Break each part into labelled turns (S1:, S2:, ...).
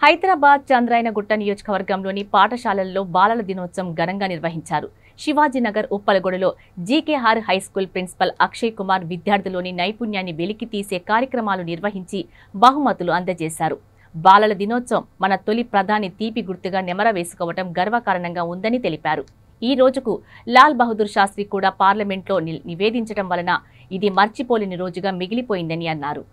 S1: హైదరాబాద్ చంద్రాయనగుట్ట నియోజకవర్గంలోని పాఠశాలల్లో బాలల దినోత్సవం ఘనంగా నిర్వహించారు. శివాజీనగర్ ఉప్పలగొడలో GKR high school principal Akshay Kumar విద్యార్థుల్లోని నైపుణ్యాన్ని వెలికి తీసే కార్యక్రమాలు నిర్వహించి బహుమతులు అందజేశారు. బాలల దినోత్సవం మన తొలి ప్రధాని తీపి గుర్తుగా నెమరవేసుకోవడం గర్వకారణంగా ఉందని తెలిపారు. ఈ రోజుకు లాల్ బహదూర్ శాస్త్రి కూడా పార్లమెంట్లో నివేదించడం వలన ఇది మర్చిపోలేని రోజుగా మిగిలిపోయిందని అన్నారు.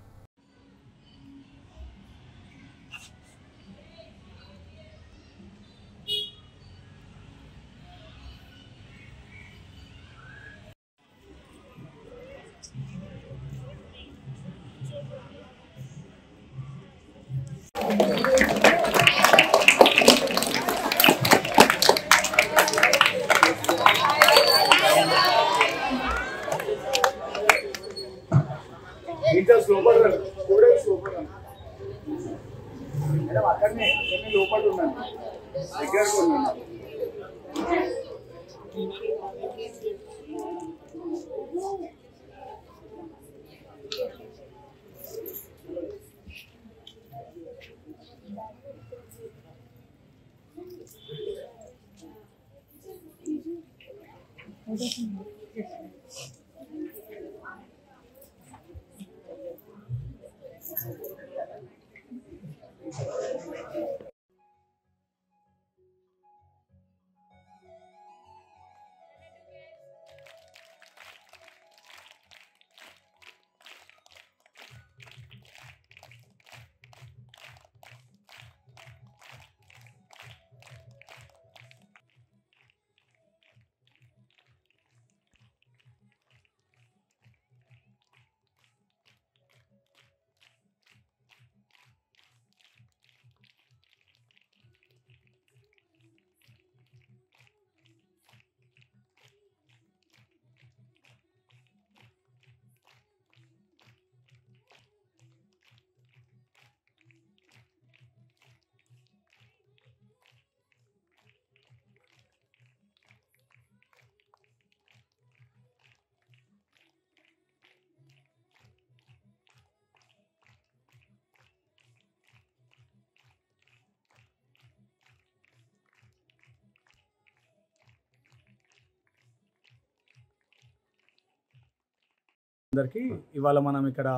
S2: అందరికీ ఇవాళ మనం ఇక్కడ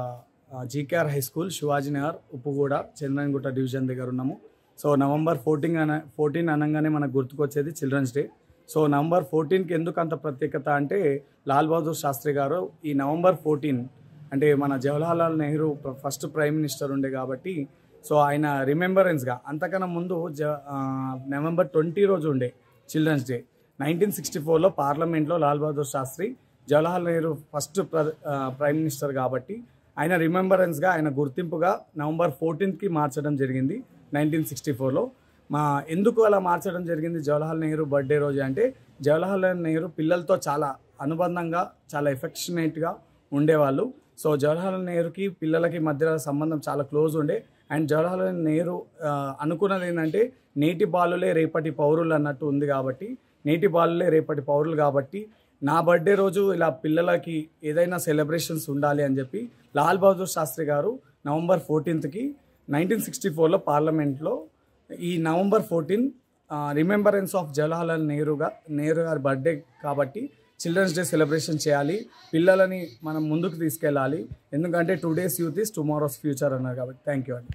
S2: జీకేఆర్ high school Shivaji Nagar Uppuguda Chandrayangutta division దగ్గర ఉన్నాము. సో నవంబర్ 14 అనగానే మనకు గుర్తుకొచ్చేది చిల్డ్రన్స్ డే. సో నవంబర్ 14కి ఎందుకు అంత ప్రత్యేకత అంటే లాల్ బహదూర్ శాస్త్రి గారు ఈ నవంబర్ 14 అంటే మన Jawaharlal Nehru first prime minister ఉండే కాబట్టి సో ఆయన రిమెంబరెన్స్గా అంతకన్నా ముందు నవంబర్ 20 రోజు ఉండే చిల్డ్రన్స్ డే. 1964లో పార్లమెంట్లో Lal Bahadur Shastri Jawaharlal Nehru first prime minister కాబట్టి ఆయన రిమెంబరెన్స్గా ఆయన గుర్తింపుగా నవంబర్ 14కి మార్చడం జరిగింది 1964లో. ఎందుకు అలా మార్చడం జరిగింది జవహర్లాల్ నెహ్రూ బర్త్డే రోజు అంటే జవహర్లాల్ నెహ్రూ పిల్లలతో చాలా అనుబంధంగా చాలా ఎఫెక్షనేట్గా ఉండేవాళ్ళు. సో జవహర్లాల్ నెహ్రూకి పిల్లలకి మధ్య సంబంధం చాలా క్లోజ్ ఉండే. అండ్ జవహర్లాల్ నెహ్రూ అనుకున్నది ఏంటంటే నేటి బాలులే రేపటి పౌరులు అన్నట్టు ఉంది కాబట్టి నేటి బాలులే రేపటి పౌరులు కాబట్టి నా బర్త్డే రోజు ఇలా పిల్లలకి ఏదైనా సెలబ్రేషన్స్ ఉండాలి అని చెప్పి లాల్ బహదూర్ శాస్త్రి గారు నవంబర్ 14కి 1964లో పార్లమెంట్లో ఈ November 14 remembrance of Jawaharlal Nehru గారి బర్త్డే కాబట్టి చిల్డ్రన్స్ డే సెలబ్రేషన్ చేయాలి, పిల్లలని మనం ముందుకు తీసుకెళ్ళాలి, ఎందుకంటే today's youth is tomorrow's future అన్నారు కాబట్టి. థ్యాంక్ యూ అండి.